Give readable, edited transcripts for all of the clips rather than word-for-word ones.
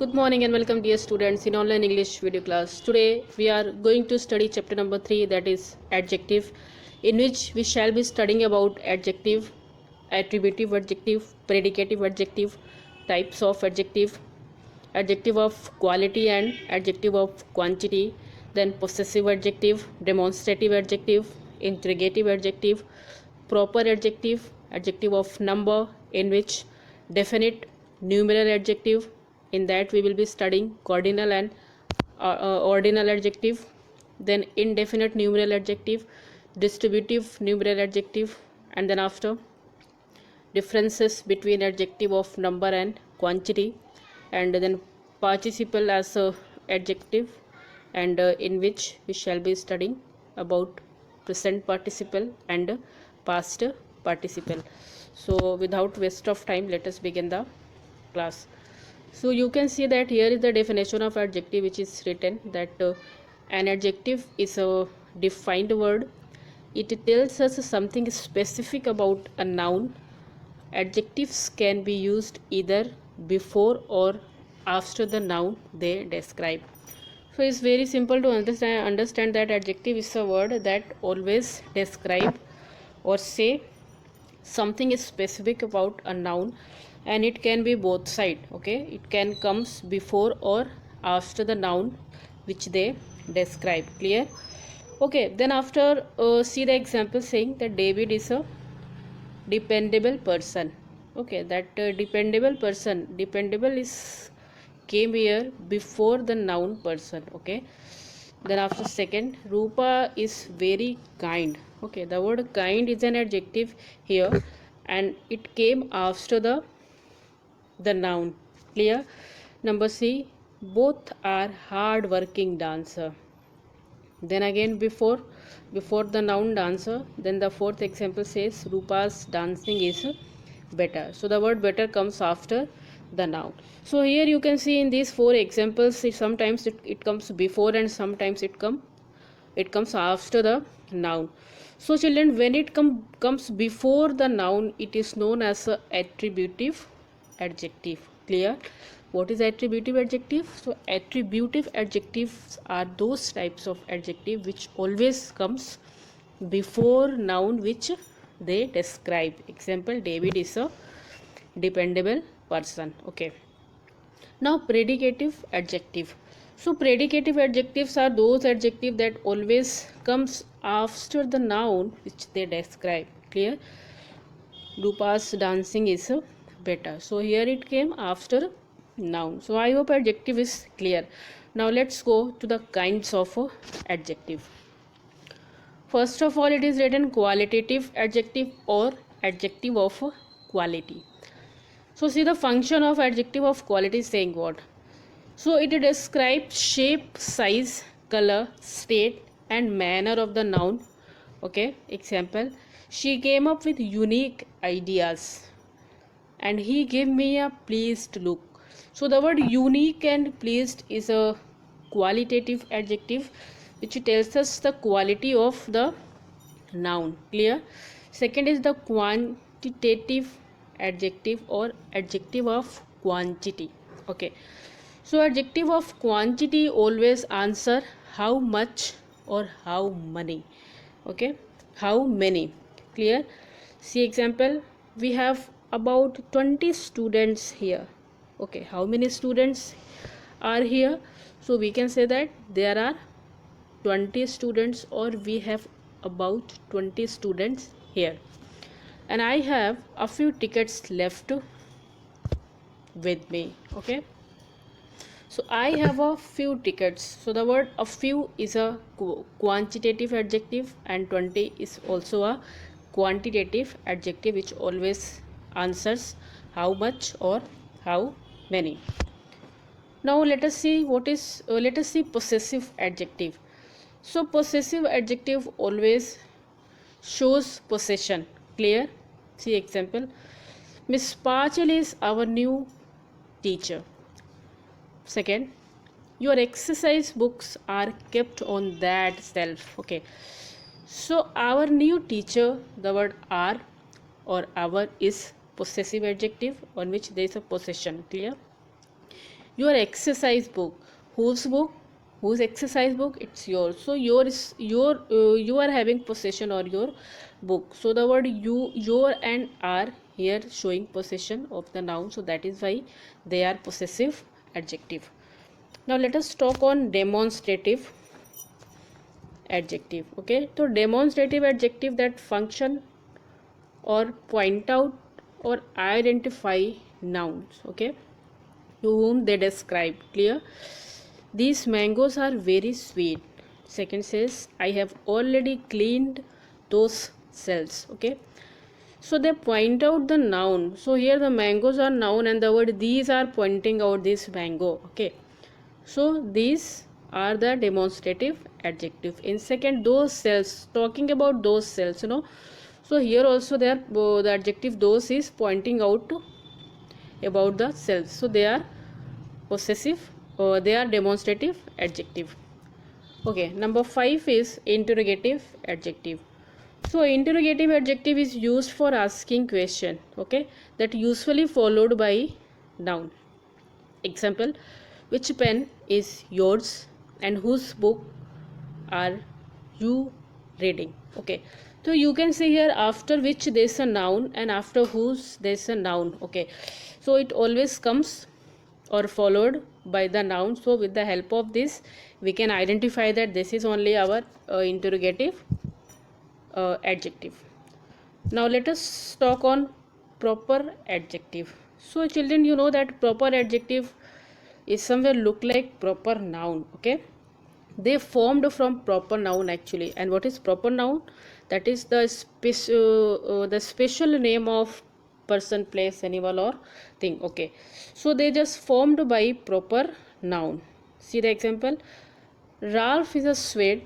Good morning and welcome dear students in online English video class. Today we are going to study chapter number 3, that is adjective, in which we shall be studying about adjective, attributive adjective, predicative adjective, types of adjective, adjective of quality and adjective of quantity, then possessive adjective, demonstrative adjective, interrogative adjective, proper adjective, adjective of number, in which definite numeral adjective, in that we will be studying cardinal and ordinal adjective, then indefinite numeral adjective, distributive numeral adjective, and then after differences between adjective of number and quantity, and then participle as a adjective, and in which we shall be studying about present participle and past participle. So without waste of time, let us begin the class. So you can see that here is the definition of adjective, which is written that an adjective is a defined word. It tells us something specific about a noun. Adjectives can be used either before or after the noun they describe. So it's very simple to understand that adjective is a word that always describe or say something is specific about a noun, and it can be both side. Okay, it can comes before or after the noun which they describe. Clear? Okay, then after see the example saying that David is a dependable person. Okay, that dependable is came here before the noun person. Okay, then after second, Rupa is very kind. Okay, the word kind is an adjective here, and it came after the noun. Clear? Number C, both are hard working dancer. Then again before the noun dancer, then the fourth example says Rupa's dancing is better. So the word better comes after the noun. So here you can see in these four examples, sometimes it comes before and sometimes it comes after the noun. So children, when it comes before the noun, it is known as a attributive adjective. Clear? What is attributive adjective? So attributive adjectives are those types of adjective which always comes before noun which they describe. Example, David is a dependable person. Okay, now predicative adjective. So predicative adjectives are those adjectives that always comes after the noun which they describe. Clear? Rupa's dancing is better. So here it came after noun. So I hope adjective is clear. Now let's go to the kinds of adjective. First of all, it is written qualitative adjective or adjective of quality. So see the function of adjective of quality is saying what? So it describes shape, size, color, state and manner of the noun. Okay, example, she came up with unique ideas and he gave me a pleased look. So the word unique and pleased is a qualitative adjective which tells us the quality of the noun. Clear? Second is the quantitative adjective or adjective of quantity. Okay, so adjective of quantity always answer how much or how many. Okay, how many. Clear? See example, we have about 20 students here. Okay, how many students are here? So we can say that there are 20 students, or we have about 20 students here, and I have a few tickets left with me. Okay, so I have a few tickets. So the word a few is a quantitative adjective and 20 is also a quantitative adjective which always answers how much or how many. Now let us see possessive adjective. So possessive adjective always shows possession. Clear? See example, Miss Pachal is our new teacher. Second, your exercise books are kept on that shelf. Okay, so our new teacher, the word are or our is possessive adjective on which there is a possession. Clear? Your exercise book. Whose book? Whose exercise book? It's yours. So your is your you are having possession or your book. So the word you, your and are here showing possession of the noun. So that is why they are possessive adjective. Now let us talk on demonstrative adjective. Okay, so demonstrative adjective that function or point out or identify nouns, okay, to whom they describe. Clear? These mangoes are very sweet. Second says, I have already cleaned those cells. Okay, so they point out the noun. So here the mangoes are noun and the word these are pointing out this mango. Okay, so these are the demonstrative adjective. In second, those cells, talking about those cells, so here also they are the adjective those is pointing out to about the cells. So they are possessive or they are demonstrative adjective. Okay, number 5 is interrogative adjective. So interrogative adjective is used for asking question, okay, that usually followed by noun. Example, which pen is yours and whose book are you reading? Okay, so you can see here after which there is a noun and after whose there is a noun. Okay, so it always comes or followed by the noun. So with the help of this we can identify that this is only our interrogative adjective. Now let us talk on proper adjective. So children, you know that proper adjective is somewhere look like proper noun. Okay, they formed from proper noun actually. And what is proper noun? That is the special name of person, place, animal or thing. Okay, so they just formed by proper noun. See the example, Ralph is a Swede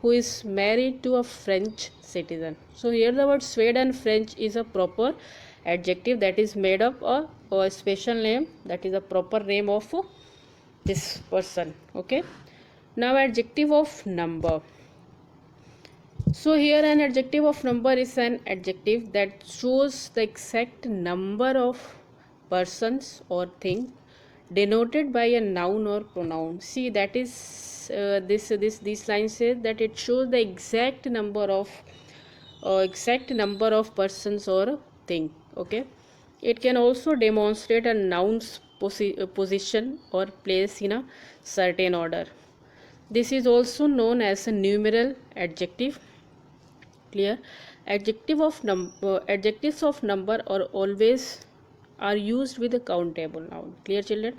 who is married to a French citizen. So here the word Swede and French is a proper adjective that is made up of a special name, that is a proper name of this person. Okay, now adjective of number. So here an adjective of number is an adjective that shows the exact number of persons or thing denoted by a noun or pronoun. See, that is these lines say that it shows the exact number of persons or thing. Okay, it can also demonstrate a noun's position or place in a certain order. This is also known as a numeral adjective. Clear? Adjectives of number are used with a countable noun. Clear, children?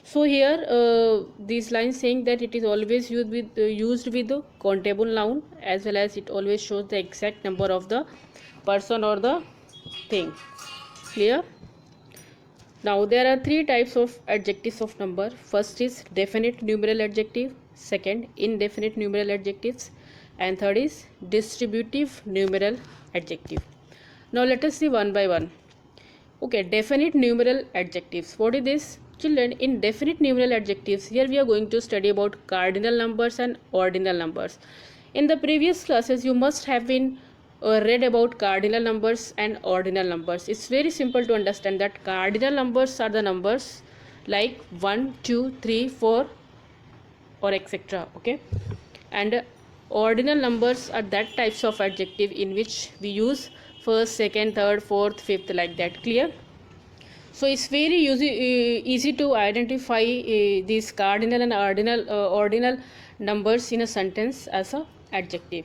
So here these lines saying that it is always used with the countable noun, as well as it always shows the exact number of the person or the thing. Clear? Now there are three types of adjectives of number. First is definite numeral adjective, second indefinite numeral adjectives, and third is distributive numeral adjective. Now let us see one by one. Okay, definite numeral adjectives. What is this? Children, in definite numeral adjectives, here we are going to study about cardinal numbers and ordinal numbers. In the previous classes, you must have been read about cardinal numbers and ordinal numbers. It's very simple to understand that cardinal numbers are the numbers like 1, 2, 3, 4 or etc. Okay, and ordinal numbers are that types of adjective in which we use first, second, third, fourth, fifth, like that. Clear? So it's very easy to identify these cardinal and ordinal numbers in a sentence as a adjective.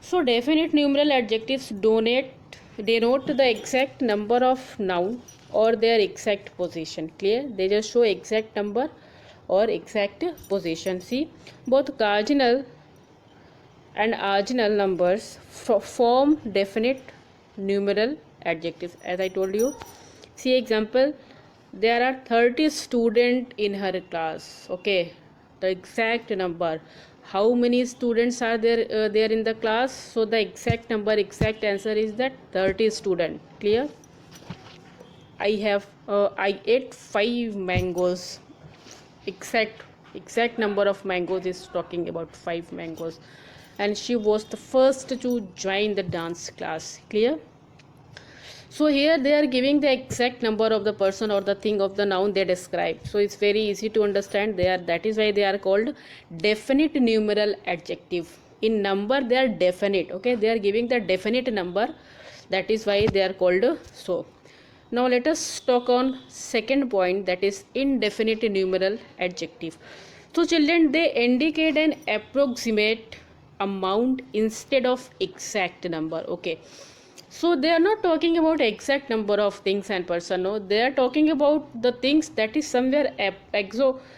So definite numeral adjectives denote the exact number of noun or their exact position. Clear? They just show exact number or exact position. See, both cardinal and ordinal numbers form definite numeral adjectives, as I told you. See example, there are 30 students in her class. Okay, the exact number, how many students are there in the class? So the exact number, exact answer is that 30 student. Clear? I ate 5 mangoes. Exact number of mangoes is talking about 5 mangoes, and she was the first to join the dance class. Clear? So here they are giving the exact number of the person or the thing of the noun they describe. So it's very easy to understand. That is why they are called definite numeral adjective. In number they are definite. Okay, they are giving the definite number. That is why they are called so. Now let us talk on second point, that is indefinite numeral adjective. So children, they indicate an approximate amount instead of exact number. Okay, so they are not talking about exact number of things and person. No, they are talking about the things that is somewhere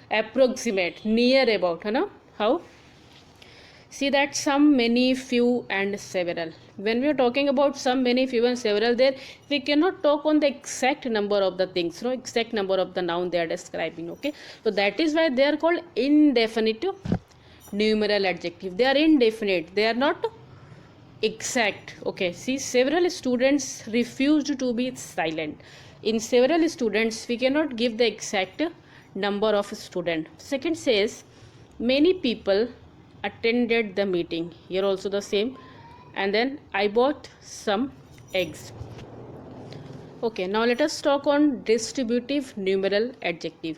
approximate, near about, है ना? How? See that some, many, few and several. When we are talking about some, many, few and several, there we cannot talk on the exact number of the things, no, exact number of the noun they are describing. Okay, so that is why they are called indefinite numeral adjective. They are indefinite, they are not exact. Okay, see, several students refused to be silent. In several students we cannot give the exact number of student. Second says many people attended the meeting. Here also the same. And then I bought some eggs. Okay, now let us talk on distributive numeral adjective.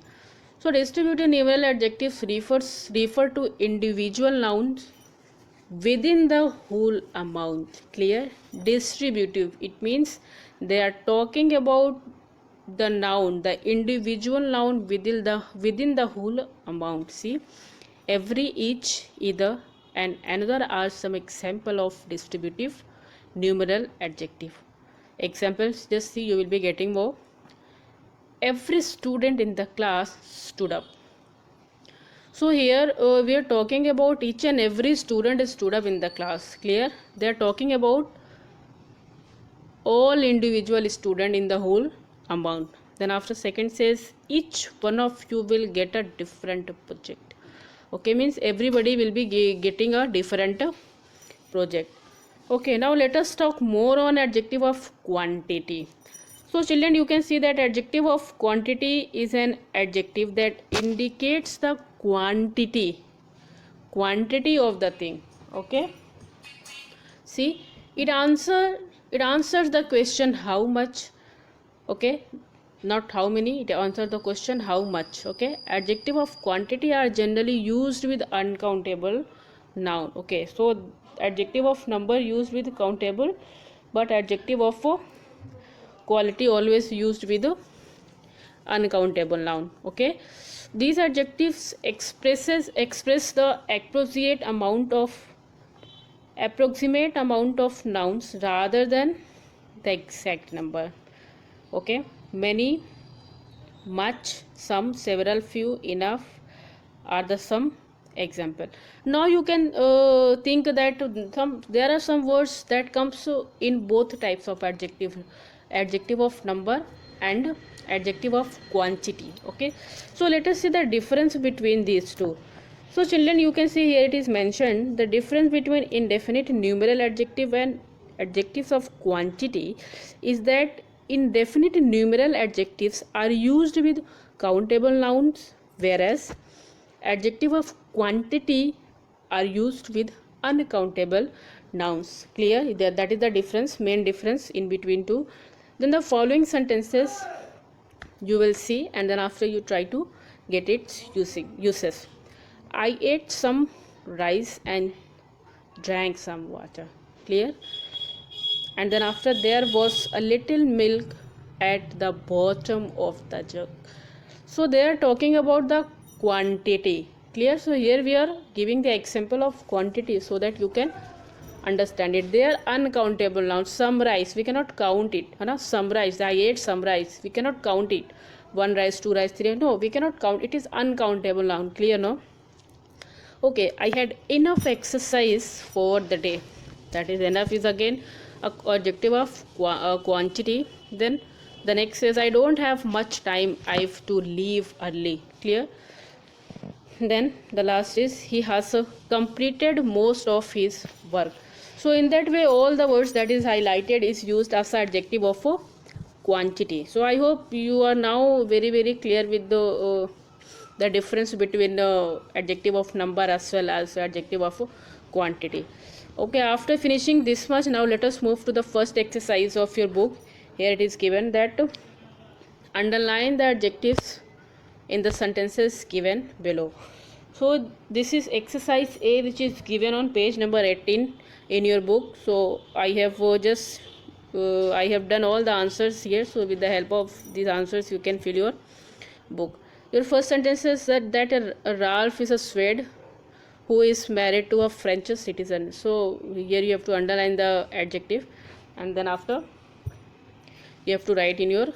So distributive numeral adjectives refer to individual nouns within the whole amount. Clear? Distributive, it means they are talking about the noun, the individual noun within the whole amount. See, every, each, either and another are some example of distributive numeral adjective. Examples, just see, you will be getting more. Every student in the class stood up. So here we are talking about each and every student stood up in the class. Clear? They are talking about all individual student in the whole amount. Then after second says each one of you will get a different project. Okay, means everybody will be getting a different project. Okay, now let us talk more on adjective of quantity. So children, you can see that adjective of quantity is an adjective that indicates the quantity of the thing. Okay, see, it answers the question how much. Okay, not how many, it answers the question how much. Okay, adjective of quantity are generally used with uncountable noun. Okay, so adjective of number used with countable, but adjective of quality always used with uncountable noun. Okay, these adjectives express the approximate amount of nouns rather than the exact number. Okay, many, much, some, several, few, enough are the some example. Now you can think that there are some words that comes in both types of adjective of number and adjective of quantity. Okay, so let us see the difference between these two. So children, you can see here it is mentioned the difference between indefinite numeral adjective and adjectives of quantity is that indefinite numeral adjectives are used with countable nouns, whereas adjective of quantity are used with uncountable nouns. Clear? That is the difference, main difference in between two. Then the following sentences you will see, and then after you try to get its uses. I ate some rice and drank some water. Clear? And then after there was a little milk at the bottom of the jug. So they are talking about the quantity. Clear? So here we are giving the example of quantity so that you can understand it. They are uncountable nouns. Some rice, we cannot count it. Some rice, I ate some rice, we cannot count it. One rice, two rice, three, no, we cannot count. It is uncountable noun. Clear? No? Okay, I had enough exercise for the day. That is, enough is again a adjective of quantity. Then the next says I don't have much time, I have to leave early. Clear? Then the last is he has completed most of his work. So in that way all the words that is highlighted is used as an adjective of quantity. So I hope you are now very clear with the difference between the adjective of number as well as adjective of quantity. Okay, after finishing this much, now let us move to the first exercise of your book. Here it is given that underline the adjectives in the sentences given below. So this is exercise A, which is given on page number 18 in your book. So I have I have done all the answers here. So with the help of these answers you can fill your book. Your first sentence is that Ralph is a Swede who is married to a French citizen. So here you have to underline the adjective, and then after you have to write in your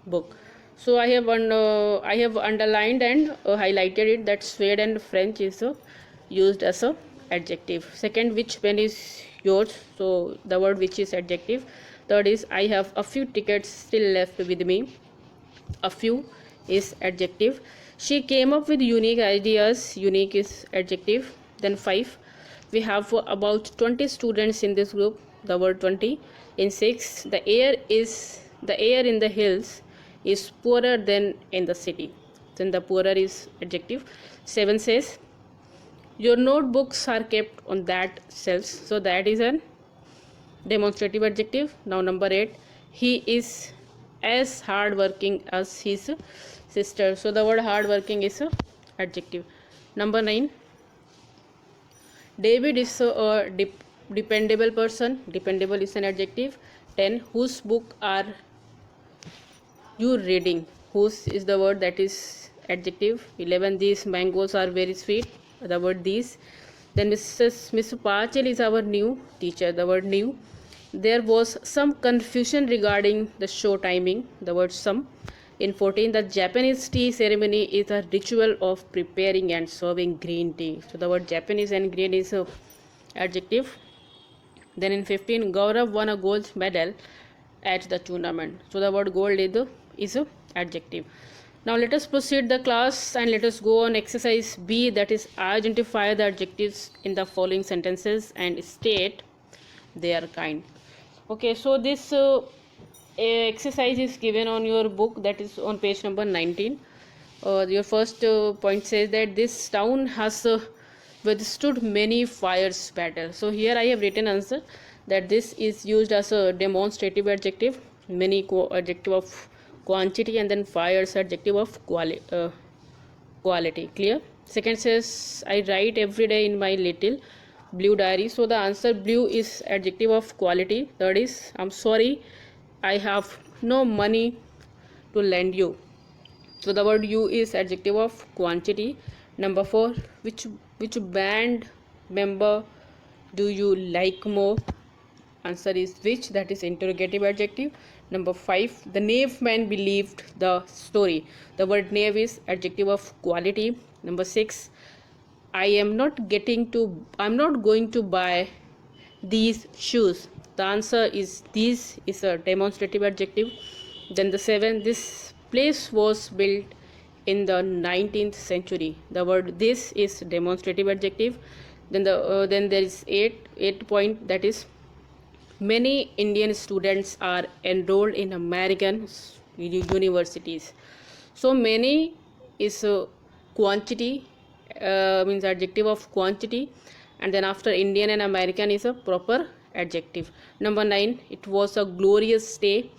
book. So I have underlined and highlighted it that Swede and French is used as a adjective. Second, which pen is yours? So the word which is adjective. Third is I have a few tickets still left with me. A few is adjective. She came up with unique ideas. Unique is adjective. Then 5, we have about 20 students in this group. The word 20. In 6, the air in the hills is poorer than in the city. Then the poorer is adjective. 7 says your notebooks are kept on that shelves. So that is an demonstrative adjective. Now number 8, he is as hardworking as his sister. So the word hardworking is a adjective. Number 9, David is a dependable person. Dependable is an adjective. 10, whose book are you reading? Whose is the word that is adjective. 11, these mangoes are very sweet. The word these. Then Miss Pachel is our new teacher. The word new. There was some confusion regarding the show timing. The word some. In 14, the Japanese tea ceremony is a ritual of preparing and serving green tea. So the word Japanese and green is a adjective. Then in 15, Gaurav won a gold medal at the tournament. So the word gold is a adjective. Now let us proceed the class and let us go on exercise B, that is identify the adjectives in the following sentences and state their kind. Okay, so this exercise is given on your book, that is on page number 19. Your first point says that this town has withstood many fires battle. So here I have written answer that this is used as a demonstrative adjective. Many adjective of quantity, and then fires adjective of quality. Clear? Second says I write every day in my little blue diary. So the answer blue is adjective of quality. Third is I'm sorry, I have no money to lend you. So the word you is adjective of quantity. Number 4, which band member do you like more? Answer is which, that is interrogative adjective. Number 5, the knave man believed the story. The word knave is adjective of quality. Number 6, I'm not going to buy these shoes. The answer is these is a demonstrative adjective. Then the 7, this place was built in the 19th century. The word this is demonstrative adjective. Then there is 8 point, that is many Indian students are enrolled in American universities. So many is a quantity, means adjective of quantity, and then after Indian and American is a proper adjective. Number 9, it was a glorious day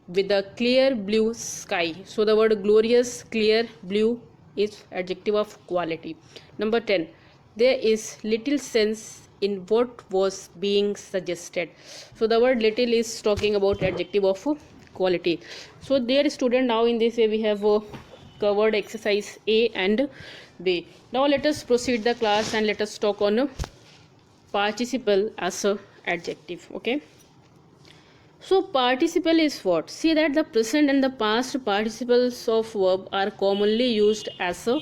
with a clear blue sky. So the word glorious, clear, blue is adjective of quality. Number 10, there is little sense in what was being suggested. So the word little is talking about adjective of quality. So dear student, now in this way we have covered exercise A and B. Now let us proceed the class and let us talk on participle as a adjective. Okay, so participle is what? See that the present and the past participles of verb are commonly used as a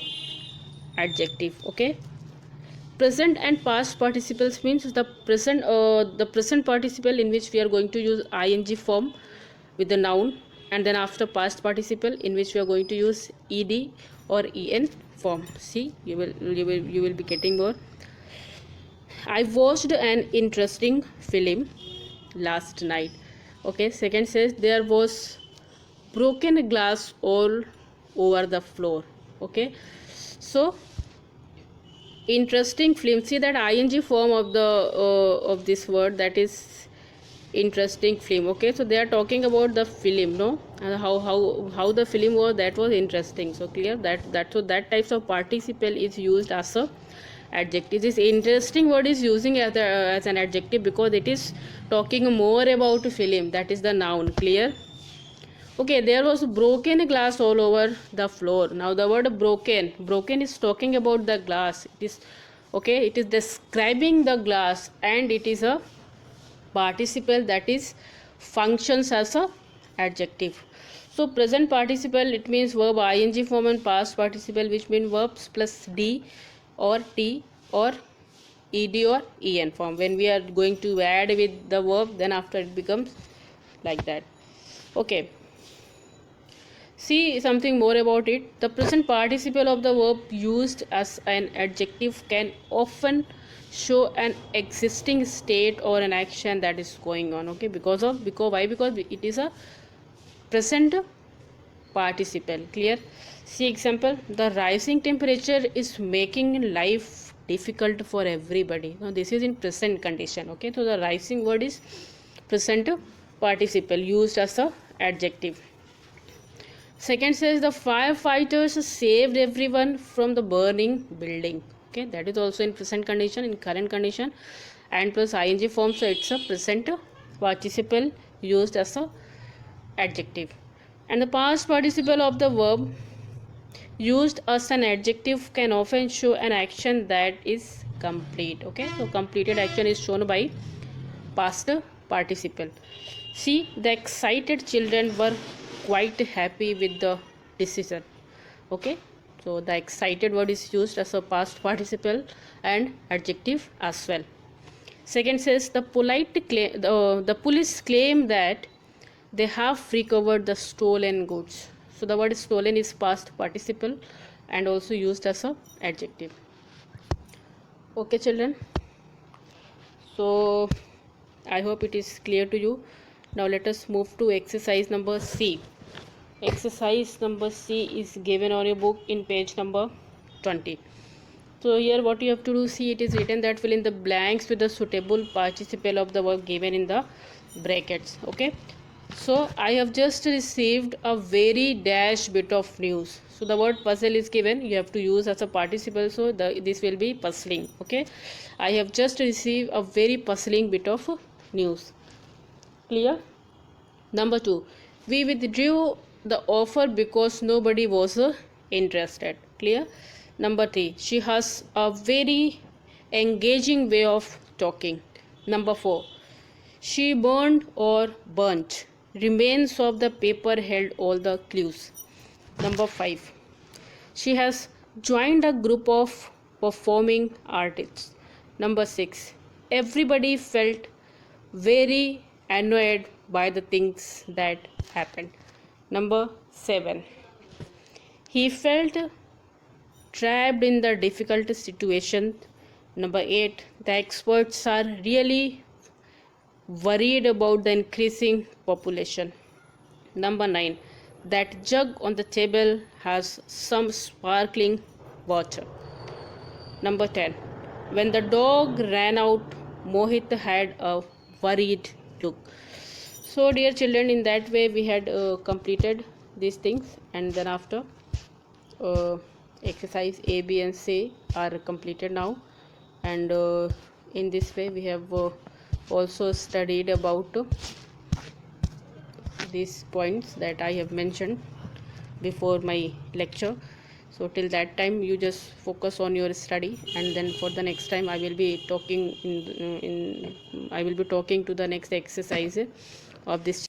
adjective. Okay, present and past participles means the present participle in which we are going to use ing form with the noun, and then after past participle in which we are going to use ed or en form. See, you will be getting more. I watched an interesting film last night. Okay, second says there was broken glass all over the floor. Okay, so interesting film. See that ing form of the of this word, that is interesting film. Okay, so they are talking about the film, no, and how the film was, that was interesting. So clear that so that types of participle is used as a adjective. This interesting word is using as an adjective because it is talking more about film, that is the noun. Clear? Okay, there was broken glass all over the floor. Now the word broken is talking about the glass. It is okay, it is describing the glass, and it is a participle that is functions as a adjective. So present participle, it means verb ing form, and past participle, which mean verbs plus d or t or ed or en form. When we are going to add with the verb, then after it becomes like that. Okay, see something more about it. The present participle of the verb used as an adjective can often show an existing state or an action that is going on. Okay, because why? Because it is a present participle. Clear? See example, the rising temperature is making life difficult for everybody. Now this is in present condition. Okay, so the rising word is present participle used as a adjective. Second says the firefighters saved everyone from the burning building. Okay, that is also in present condition, in current condition, and plus ing form, so it's a present participle used as a adjective. And the past participle of the verb used as an adjective can often show an action that is complete. Okay, so completed action is shown by past participle. See, the excited children were quite happy with the decision. Okay, so the excited word is used as a past participle and adjective as well. Second says the the police claim that they have recovered the stolen goods. So the word stolen is past participle and also used as a adjective. Okay, children. So I hope it is clear to you. Now let us move to exercise number C. Exercise number C is given on your book in page number 20. So here what you have to do, see, it is written that fill in the blanks with the suitable participle of the verb given in the brackets. Okay, so I have just received a very dash bit of news. So the word puzzle is given, you have to use as a participle, so this will be puzzling. Okay, I have just received a very puzzling bit of news. Clear? Number 2, we withdrew the offer because nobody was interested. Clear? Number 3, she has a very engaging way of talking. Number 4, she burned or burnt. Remains of the paper held all the clues. Number 5, she has joined a group of performing artists. Number 6, everybody felt very annoyed by the things that happened. Number 7, he felt trapped in the difficult situation. Number 8, the experts are really worried about the increasing population. Number 9, that jug on the table has some sparkling water. Number 10, when the dog ran out, Mohit had a worried look. So dear children, in that way we had completed these things, and then after exercise A, B and C are completed now, and in this way we have also studied about these points that I have mentioned before my lecture. So till that time you just focus on your study, and then for the next time I will be talking I will be talking to the next exercise of this